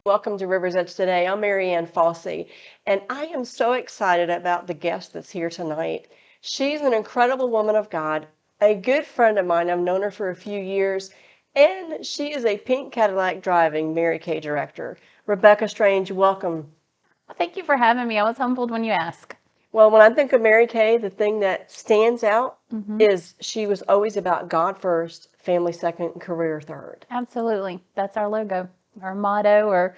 Welcome to RiversEdge Today. I'm Marianne Fossey, and I am so excited about the guest that's here tonight. She's an incredible woman of God, a good friend of mine. I've known her for a few years, and she is a pink Cadillac driving Mary Kay director. Rebecca Strange, welcome. Thank you for having me. I was humbled when you asked. Well, when I think of Mary Kay, the thing that stands out is she was always about God first, family second, career third. Absolutely. That's our logo, our motto, or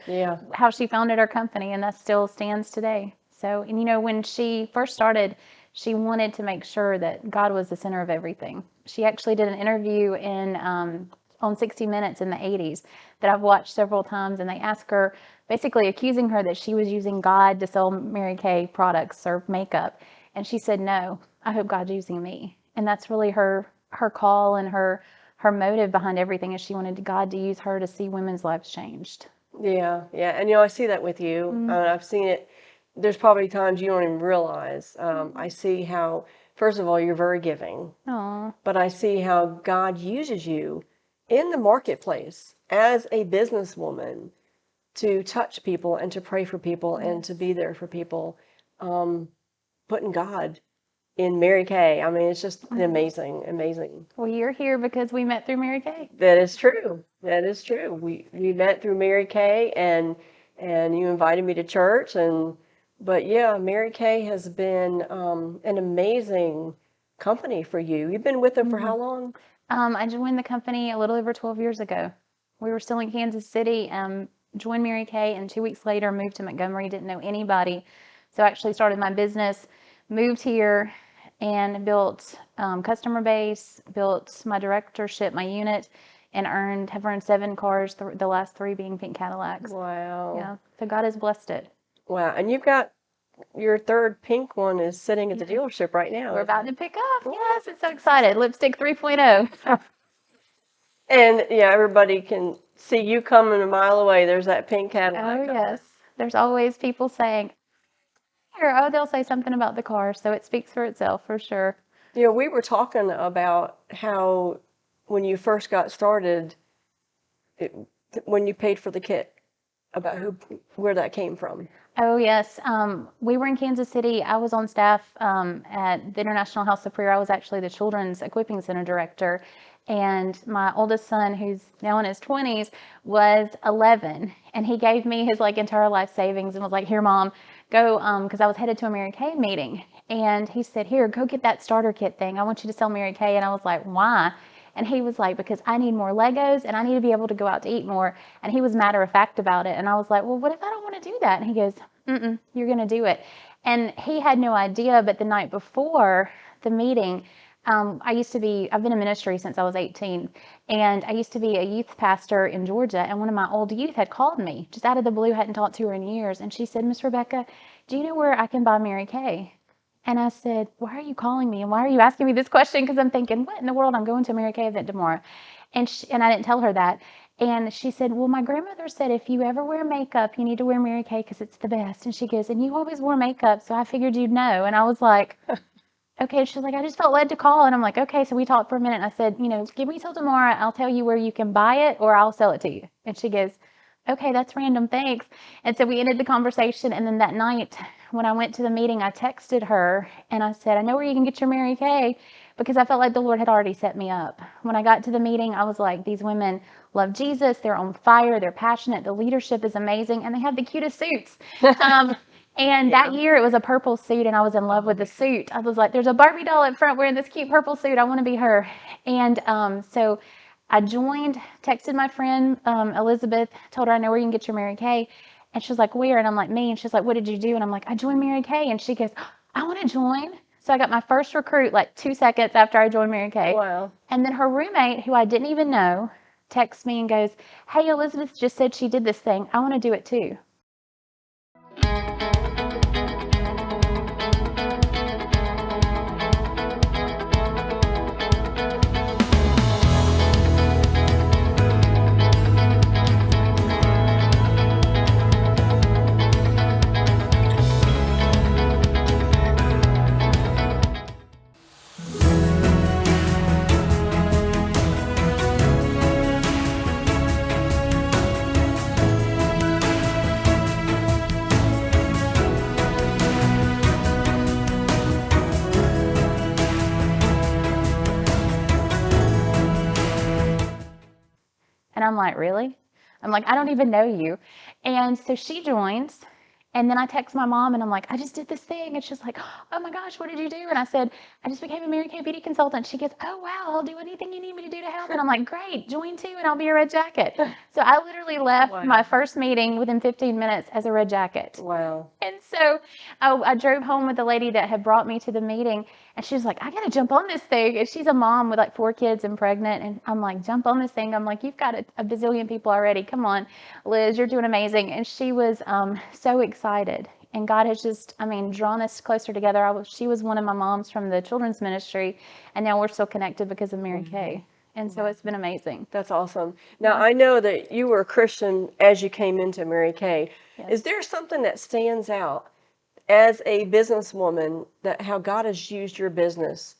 how she founded our company, and that still stands today. So, and when she first started, she wanted to make sure that God was the center of everything. She actually did an interview on 60 Minutes in the 80s that I've watched several times, and they asked her, basically accusing her that she was using God to sell Mary Kay products or makeup. And she said, no, I hope God's using me. And that's really her call and her motive behind everything, is she wanted God to use her to see women's lives changed. Yeah. And I see that with you. I've seen it. There's probably times you don't even realize. I see how, first of all, you're very giving. Aww. But I see how God uses you in the marketplace as a businesswoman to touch people and to pray for people and to be there for people, putting God in Mary Kay. I mean, it's just amazing. Well, you're here because we met through Mary Kay. That is true. We met through Mary Kay, and you invited me to church, but yeah, Mary Kay has been an amazing company for you. You've been with them for how long? I joined the company a little over 12 years ago. We were still in Kansas City, joined Mary Kay, and 2 weeks later moved to Montgomery, didn't know anybody. So I actually started my business, moved here, and built customer base, built my directorship, my unit, and have earned 7 cars, the last 3 being pink Cadillacs. Wow. Yeah, so God has blessed it. Wow, and you've got your third pink one is sitting at the dealership right now. We're about to pick up. Yes, it's so excited. Lipstick 3.0. And yeah, everybody can see you coming a mile away. There's that pink Cadillac. Oh, yes. There's always people saying, they'll say something about the car, so it speaks for itself for sure. We were talking about how when you first got started, when you paid for the kit, about where that came from. Oh, yes. We were in Kansas City. I was on staff at the International House of Prayer. I was actually the Children's Equipping Center director. And my oldest son, who's now in his 20s, was 11. And he gave me his entire life savings and was like, here, Mom, go, because I was headed to a Mary Kay meeting. And he said, here, go get that starter kit thing. I want you to sell Mary Kay. And I was like, why? And he was like, because I need more Legos and I need to be able to go out to eat more. And he was matter of fact about it. And I was like, well, what if I don't want to do that? And he goes, you're going to do it. And he had no idea. But the night before the meeting, I've been in ministry since I was 18. And I used to be a youth pastor in Georgia. And one of my old youth had called me just out of the blue, hadn't talked to her in years. And she said, Miss Rebecca, do you know where I can buy Mary Kay? And I said, why are you calling me? And why are you asking me this question? Because I'm thinking, what in the world? I'm going to a Mary Kay event tomorrow. And I didn't tell her that. And she said, well, my grandmother said, if you ever wear makeup, you need to wear Mary Kay because it's the best. And she goes, and you always wore makeup, so I figured you'd know. And I was like, okay. She's like, I just felt led to call. And I'm like, okay. So we talked for a minute. And I said, give me till tomorrow. I'll tell you where you can buy it or I'll sell it to you. And she goes, okay, that's random. Thanks. And so we ended the conversation. And then that night when I went to the meeting, I texted her and I said, I know where you can get your Mary Kay, because I felt like the Lord had already set me up. When I got to the meeting, I was like, these women love Jesus. They're on fire. They're passionate. The leadership is amazing. And they have the cutest suits. And that year it was a purple suit and I was in love with the suit. I was like, there's a Barbie doll up front wearing this cute purple suit. I want to be her. And so I joined, texted my friend Elizabeth, told her I know where you can get your Mary Kay. And she was like, where? And I'm like, me. And she's like, what did you do? And I'm like, I joined Mary Kay. And she goes, I want to join. So I got my first recruit 2 seconds after I joined Mary Kay. Wow. And then her roommate, who I didn't even know, texts me and goes, hey, Elizabeth just said she did this thing. I want to do it too. I'm like, really? I'm like, I don't even know you. And so she joins. And then I text my mom and I'm like, I just did this thing. And she's like, oh my gosh, what did you do? And I said, I just became a Mary Kay beauty consultant. She goes, oh wow, I'll do anything you need me to do to help. And I'm like, great, join too, and I'll be a red jacket. So I literally left my first meeting within 15 minutes as a red jacket. Wow. And so I drove home with the lady that had brought me to the meeting, and she was like, I got to jump on this thing. And she's a mom with like 4 kids and pregnant. And I'm like, jump on this thing. I'm like, you've got a bazillion people already. Come on, Liz, you're doing amazing. And she was so excited. And God has just, drawn us closer together. She was one of my moms from the children's ministry, and now we're still connected because of Mary Kay. And so it's been amazing. That's awesome. Now, I know that you were a Christian as you came into Mary Kay. Yes. Is there something that stands out as a businesswoman that how God has used your business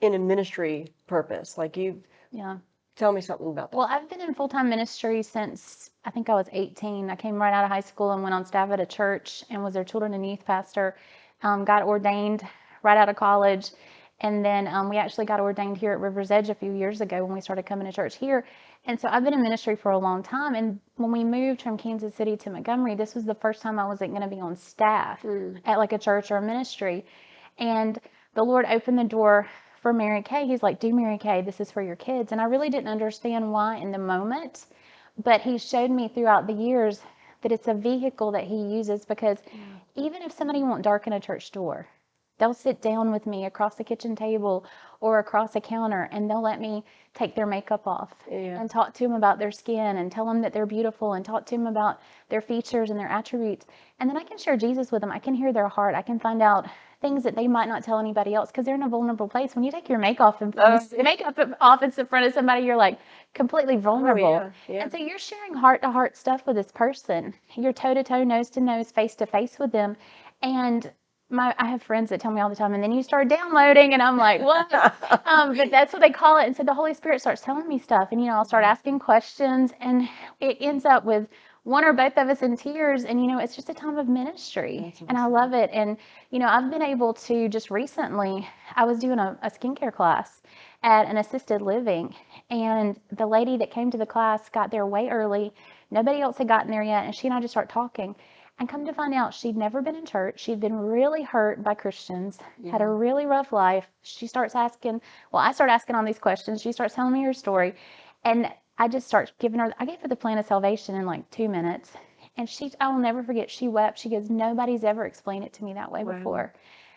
in a ministry purpose? Like Yeah. Tell me something about that. Well, I've been in full-time ministry since I think I was 18. I came right out of high school and went on staff at a church and was their children and youth pastor. Got ordained right out of college. And then we actually got ordained here at RiversEdge a few years ago when we started coming to church here. And so I've been in ministry for a long time. And when we moved from Kansas City to Montgomery, this was the first time I wasn't going to be on staff at like a church or a ministry. And the Lord opened the door for Mary Kay. He's like, do Mary Kay, this is for your kids. And I really didn't understand why in the moment, but he showed me throughout the years that it's a vehicle that he uses, because even if somebody won't darken a church door, they'll sit down with me across the kitchen table or across a counter, and they'll let me take their makeup off and talk to them about their skin and tell them that they're beautiful and talk to them about their features and their attributes. And then I can share Jesus with them. I can hear their heart. I can find out things that they might not tell anybody else, because they're in a vulnerable place. When you take your makeup off in front of somebody, you're like completely vulnerable. And so you're sharing heart-to-heart stuff with this person. You're toe-to-toe, nose-to-nose, face-to-face with them. And I have friends that tell me all the time, and then you start downloading, and I'm like, what? But that's what they call it. And so the Holy Spirit starts telling me stuff, and, I'll start asking questions, and it ends up with one or both of us in tears. And, it's just a time of ministry, and I love it. And, I've been able to just recently, I was doing a skincare class at an assisted living, and the lady that came to the class got there way early. Nobody else had gotten there yet, and she and I just start talking. And come to find out, she'd never been in church. She'd been really hurt by Christians, had a really rough life. I start asking all these questions. She starts telling me her story. And I just start I gave her the plan of salvation in like 2 minutes. And I will never forget, she wept. She goes, nobody's ever explained it to me that way before.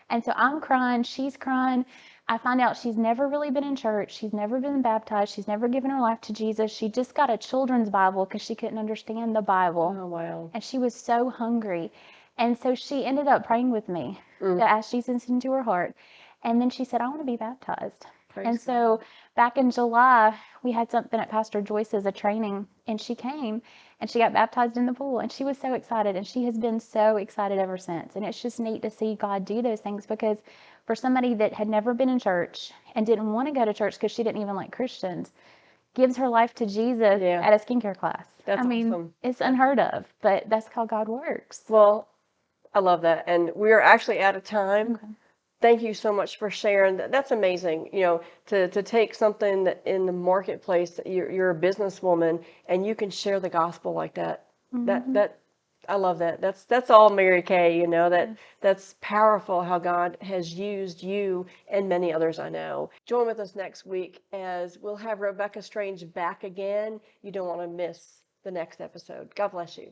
And so I'm crying, she's crying. I find out she's never really been in church. She's never been baptized. She's never given her life to Jesus. She just got a children's Bible because she couldn't understand the Bible. Oh, wow. And she was so hungry. And so she ended up praying with me to ask Jesus into her heart. And then she said, I want to be baptized. So back in July, we had something at Pastor Joyce's, a training, and she came and she got baptized in the pool, and she was so excited, and she has been so excited ever since. And it's just neat to see God do those things, because for somebody that had never been in church and didn't want to go to church because she didn't even like Christians, gives her life to Jesus at a skincare class. That's awesome. It's unheard of, but that's how God works. Well, I love that. And we're actually out of time. Okay. Thank you so much for sharing. That's amazing, to take something that in the marketplace, that you're a businesswoman and you can share the gospel like that. That I love that. That's all Mary Kay, that's powerful how God has used you and many others I know. Join with us next week as we'll have Rebecca Strange back again. You don't want to miss the next episode. God bless you.